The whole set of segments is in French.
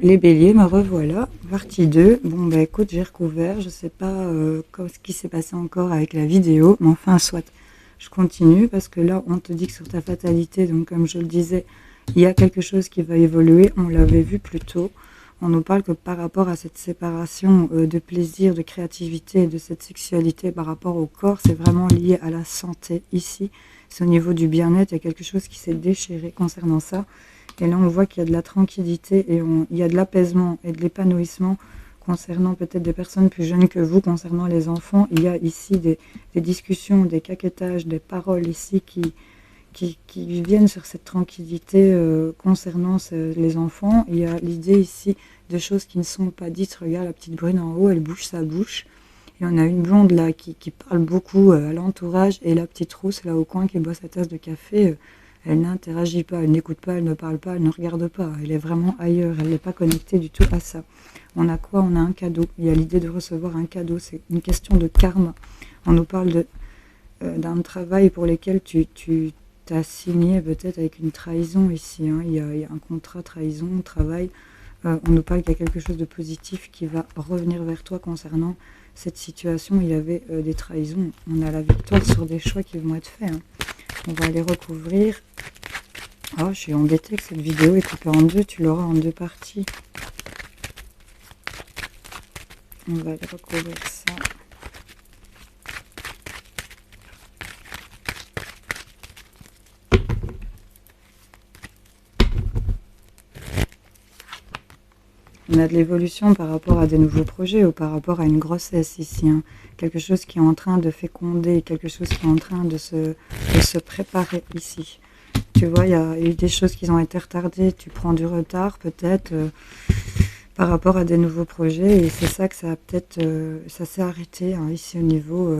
Les béliers, me revoilà, partie 2. Bon, bah écoute, j'ai recouvert, je sais pas ce qui s'est passé encore avec la vidéo, mais enfin, soit, je continue, parce que là, on te dit que sur ta fatalité, donc comme je le disais, il y a quelque chose qui va évoluer, on l'avait vu plus tôt. On nous parle que par rapport à cette séparation de plaisir, de créativité et de cette sexualité par rapport au corps, c'est vraiment lié à la santé ici. C'est au niveau du bien-être, il y a quelque chose qui s'est déchiré concernant ça. Et là, on voit qu'il y a de la tranquillité et il y a de l'apaisement et de l'épanouissement concernant peut-être des personnes plus jeunes que vous, concernant les enfants. Il y a ici des discussions, des caquetages, des paroles ici qui viennent sur cette tranquillité concernant les enfants. Il y a l'idée ici de choses qui ne sont pas dites. Regarde la petite brune en haut, elle bouge sa bouche. Et on a une blonde là qui parle beaucoup à l'entourage et la petite rousse là au coin qui boit sa tasse de café. Elle n'interagit pas, elle n'écoute pas, elle ne parle pas, elle ne regarde pas. Elle est vraiment ailleurs, elle n'est pas connectée du tout à ça. On a quoi? On a un cadeau. Il y a l'idée de recevoir un cadeau. C'est une question de karma. On nous parle d'un travail pour lequel tu t'as signé peut-être avec une trahison ici. Hein. Il y a un contrat trahison, travail. On nous parle qu'il y a quelque chose de positif qui va revenir vers toi concernant cette situation. Il y avait des trahisons. On a la victoire sur des choix qui vont être faits. Hein. On va aller recouvrir. Oh, je suis embêtée que cette vidéo est coupée en deux. Tu l'auras en deux parties. On va aller recouvrir ça. On a de l'évolution par rapport à des nouveaux projets ou par rapport à une grossesse ici. Hein. Quelque chose qui est en train de féconder, quelque chose qui est en train de se préparer ici. Tu vois, il y a eu des choses qui ont été retardées, tu prends du retard peut-être par rapport à des nouveaux projets et c'est ça que ça a peut-être, ça s'est arrêté hein, ici au niveau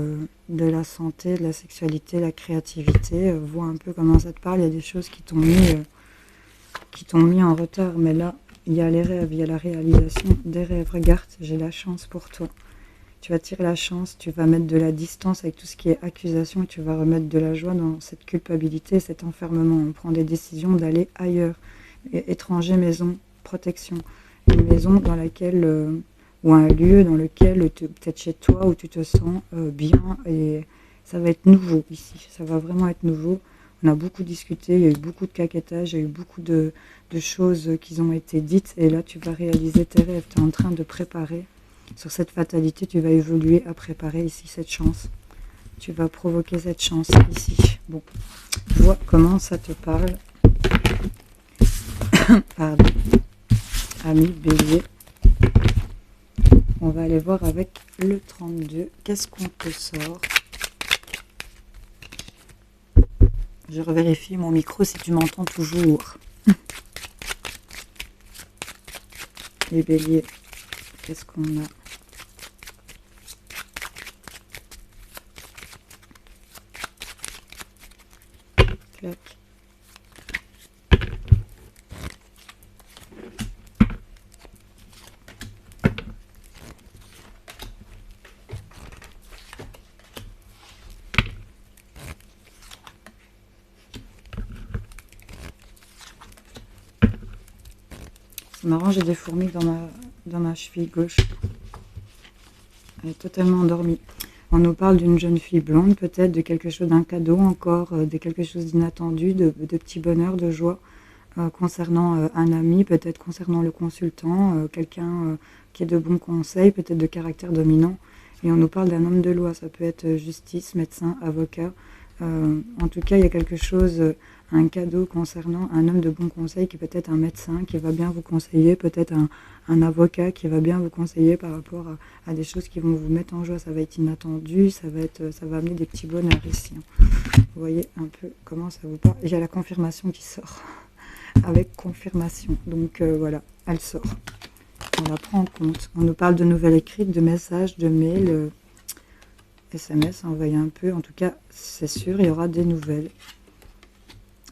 de la santé, de la sexualité, la créativité. Vois un peu comment ça te parle, il y a des choses qui t'ont mis en retard, mais là, il y a les rêves, il y a la réalisation des rêves. Regarde, j'ai la chance pour toi. Tu vas tirer la chance, tu vas mettre de la distance avec tout ce qui est accusation et tu vas remettre de la joie dans cette culpabilité, cet enfermement. On prend des décisions d'aller ailleurs. Étranger, maison, protection. Une maison dans laquelle, ou un lieu dans lequel, peut-être chez toi, où tu te sens bien. Et ça va être nouveau ici. Ça va vraiment être nouveau. On a beaucoup discuté, il y a eu beaucoup de caquetage, il y a eu beaucoup de choses qui ont été dites. Et là, tu vas réaliser tes rêves. Tu es en train de préparer. Sur cette fatalité, tu vas évoluer à préparer ici cette chance. Tu vas provoquer cette chance ici. Bon, vois comment ça te parle. Pardon. Ami bélier. On va aller voir avec le 32. Qu'est-ce qu'on te sort? Je revérifie mon micro si tu m'entends toujours. Les béliers, qu'est-ce qu'on a? Clac. C'est marrant, j'ai des fourmis dans ma cheville gauche. Elle est totalement endormie. On nous parle d'une jeune fille blonde, peut-être de quelque chose, d'un cadeau encore, de quelque chose d'inattendu, de petit bonheur, de joie, concernant un ami, peut-être concernant le consultant, quelqu'un qui est de bons conseils, peut-être de caractère dominant. Et on nous parle d'un homme de loi, ça peut être justice, médecin, avocat. En tout cas, il y a quelque chose, un cadeau concernant un homme de bon conseil qui peut être un médecin qui va bien vous conseiller, peut-être un avocat qui va bien vous conseiller par rapport à des choses qui vont vous mettre en joie. Ça va être inattendu, ça va amener des petits bonheurs ici. Vous voyez un peu comment ça vous parle. Il y a la confirmation qui sort, avec confirmation. Donc voilà, elle sort. On la prend en compte. On nous parle de nouvelles écrites, de messages, de mails, SMS, envoyez un peu. En tout cas, c'est sûr, il y aura des nouvelles.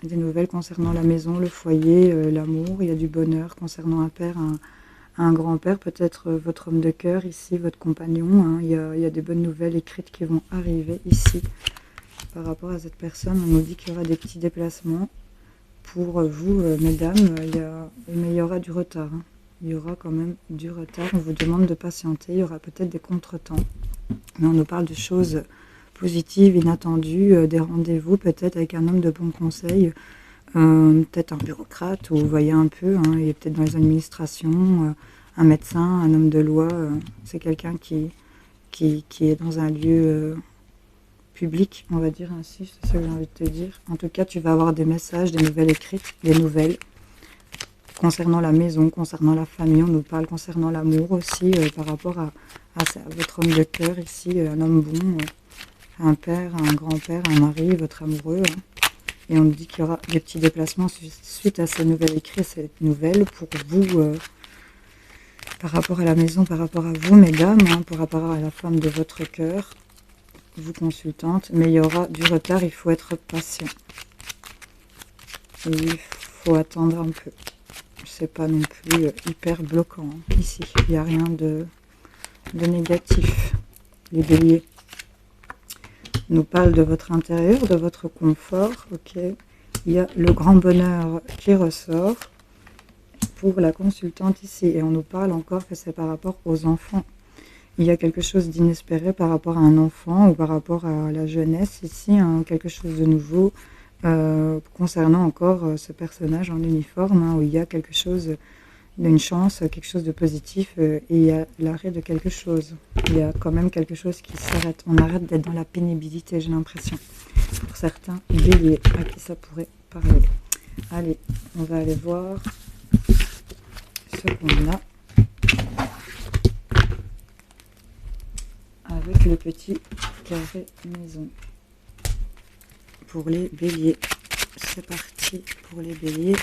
Des nouvelles concernant la maison, le foyer, l'amour. Il y a du bonheur concernant un père, un grand-père, peut-être votre homme de cœur ici, votre compagnon. Hein. Il y a des bonnes nouvelles écrites qui vont arriver ici. Par rapport à cette personne, on nous dit qu'il y aura des petits déplacements pour vous, mesdames. Mais il y aura du retard. Hein. il y aura quand même du retard. On vous demande de patienter, il y aura peut-être des contretemps. Mais on nous parle de choses positives, inattendues, des rendez-vous peut-être avec un homme de bon conseil, peut-être un bureaucrate, ou vous voyez un peu, hein, il est peut-être dans les administrations, un médecin, un homme de loi, c'est quelqu'un qui est dans un lieu public, on va dire ainsi, c'est ça que j'ai envie de te dire. En tout cas, tu vas avoir des messages, des nouvelles écrites, des nouvelles concernant la maison, concernant la famille, on nous parle concernant l'amour aussi, par rapport à votre homme de cœur ici, un homme bon, un père, un grand-père, un mari, votre amoureux. Hein. Et on nous dit qu'il y aura des petits déplacements suite à ces nouvelles écrits, cette nouvelle pour vous, par rapport à la maison, par rapport à vous, mesdames, hein, par rapport à la femme de votre cœur, vous consultante, mais il y aura du retard, il faut être patient. Et il faut attendre un peu. C'est pas non plus hyper bloquant, hein, ici. Il n'y a rien de négatif. Les béliers nous parlent de votre intérieur, de votre confort. Ok. Il y a le grand bonheur qui ressort pour la consultante ici. Et on nous parle encore que c'est par rapport aux enfants. Il y a quelque chose d'inespéré par rapport à un enfant ou par rapport à la jeunesse ici, hein, quelque chose de nouveau concernant encore ce personnage en uniforme, hein, où il y a quelque chose d'une chance, quelque chose de positif, et il y a l'arrêt de quelque chose. Il y a quand même quelque chose qui s'arrête. On arrête d'être dans la pénibilité, j'ai l'impression. Pour certains béliers à qui ça pourrait parler. Allez, on va aller voir ce qu'on a. Avec le petit carré maison. Pour les béliers. C'est parti pour les béliers.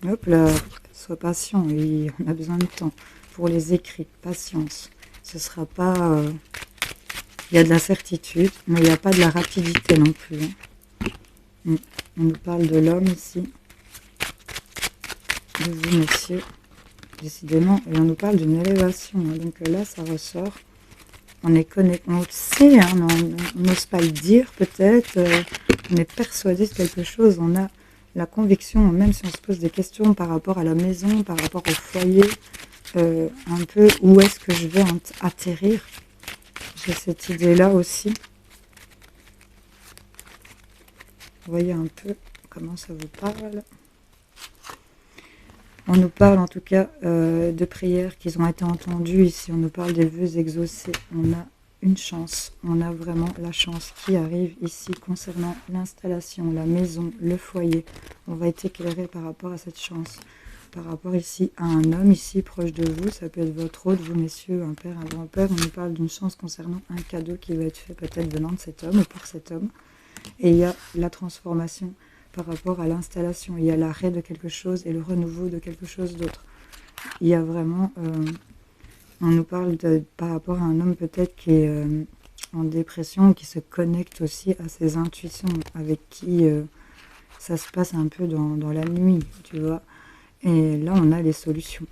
Hop là, sois patient, oui, on a besoin de temps. Pour les écrits, patience. Ce sera pas... il y a de la certitude, mais il n'y a pas de la rapidité non plus. Hein. On nous parle de l'homme ici. De vous, messieurs. Décidément. Et on nous parle d'une élévation. Hein. Donc là, ça ressort. On est connecté. On le sait, hein, mais on n'ose pas le dire peut-être. On est persuadé de quelque chose. On a la conviction, même si on se pose des questions par rapport à la maison, par rapport au foyer, un peu où est-ce que je vais atterrir. J'ai cette idée-là aussi. Vous voyez un peu comment ça vous parle. On nous parle en tout cas de prières qui ont été entendues ici. On nous parle des vœux exaucés. On a une chance. On a vraiment la chance qui arrive ici concernant l'installation, la maison, le foyer. On va être éclairé par rapport à cette chance. Par rapport ici à un homme ici proche de vous. Ça peut être votre hôte, vous messieurs, un père, un grand-père. On nous parle d'une chance concernant un cadeau qui va être fait peut-être venant de cet homme ou pour cet homme. Et il y a la transformation par rapport à l'installation. Il y a l'arrêt de quelque chose et le renouveau de quelque chose d'autre. Il y a vraiment... on nous parle par rapport à un homme peut-être qui est en dépression, qui se connecte aussi à ses intuitions, avec qui ça se passe un peu dans la nuit, tu vois. Et là, on a les solutions.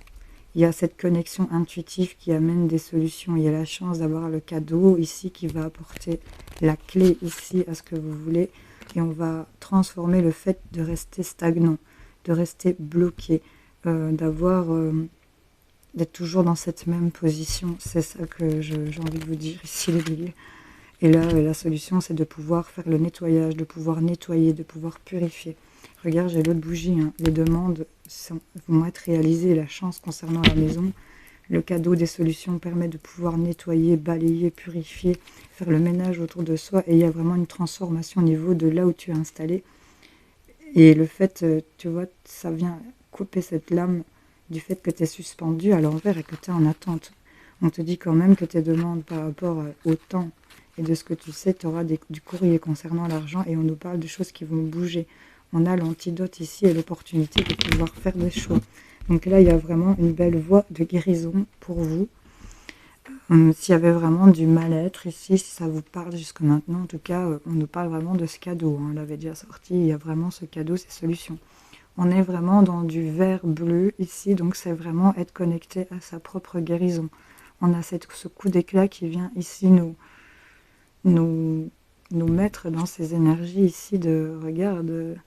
Il y a cette connexion intuitive qui amène des solutions. Il y a la chance d'avoir le cadeau ici qui va apporter la clé ici à ce que vous voulez. Et on va transformer le fait de rester stagnant, de rester bloqué, d'être toujours dans cette même position. C'est ça que j'ai envie de vous dire ici, les béliers. Et là, la solution, c'est de pouvoir faire le nettoyage, de pouvoir nettoyer, de pouvoir purifier. Regarde, j'ai l'autre bougie. Hein. Les demandes vont être réalisées. La chance concernant la maison, le cadeau des solutions permet de pouvoir nettoyer, balayer, purifier, faire le ménage autour de soi. Et il y a vraiment une transformation au niveau de là où tu es installé. Et le fait, tu vois, ça vient couper cette lame du fait que tu es suspendu à l'envers et que tu es en attente. On te dit quand même que tes demandes par rapport au temps et de ce que tu sais, tu auras du courrier concernant l'argent et on nous parle de choses qui vont bouger. On a l'antidote ici et l'opportunité de pouvoir faire des choix. Donc là, il y a vraiment une belle voie de guérison pour vous. S'il y avait vraiment du mal-être ici, si ça vous parle jusque maintenant, en tout cas, on nous parle vraiment de ce cadeau. Hein. On l'avait déjà sorti, il y a vraiment ce cadeau, ces solutions. On est vraiment dans du vert bleu ici, donc c'est vraiment être connecté à sa propre guérison. on a ce coup d'éclat qui vient ici nous mettre dans ces énergies ici de, regarde,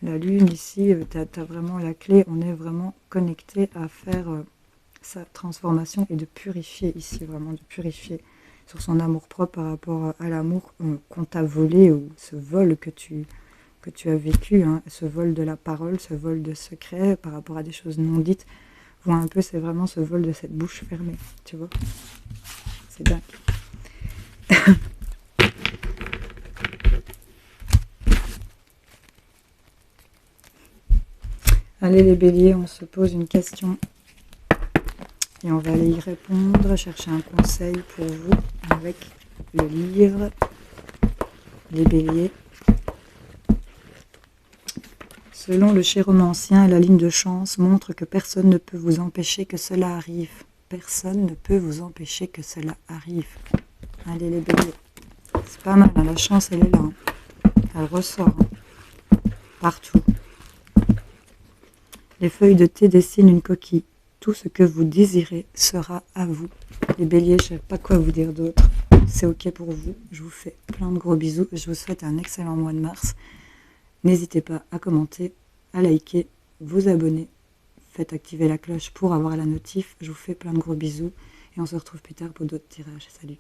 la lune ici, tu as vraiment la clé, on est vraiment connecté à faire sa transformation et de purifier ici, vraiment de purifier sur son amour-propre par rapport à l'amour qu'on t'a volé, ou ce vol que tu as vécu, hein, ce vol de la parole, ce vol de secret par rapport à des choses non dites. Vois un peu, c'est vraiment ce vol de cette bouche fermée, tu vois. C'est dingue. Allez les béliers, on se pose une question et on va aller y répondre, chercher un conseil pour vous avec le livre Les béliers. Selon le chéromancien, la ligne de chance montre que personne ne peut vous empêcher que cela arrive. Personne ne peut vous empêcher que cela arrive. Allez les béliers, c'est pas mal, hein, la chance elle est là, hein. Elle ressort, hein, partout. Les feuilles de thé dessinent une coquille. Tout ce que vous désirez sera à vous. Les béliers, je ne sais pas quoi vous dire d'autre. C'est ok pour vous. Je vous fais plein de gros bisous. Je vous souhaite un excellent mois de mars. N'hésitez pas à commenter, à liker, vous abonner. Faites activer la cloche pour avoir la notif. Je vous fais plein de gros bisous. Et on se retrouve plus tard pour d'autres tirages. Salut.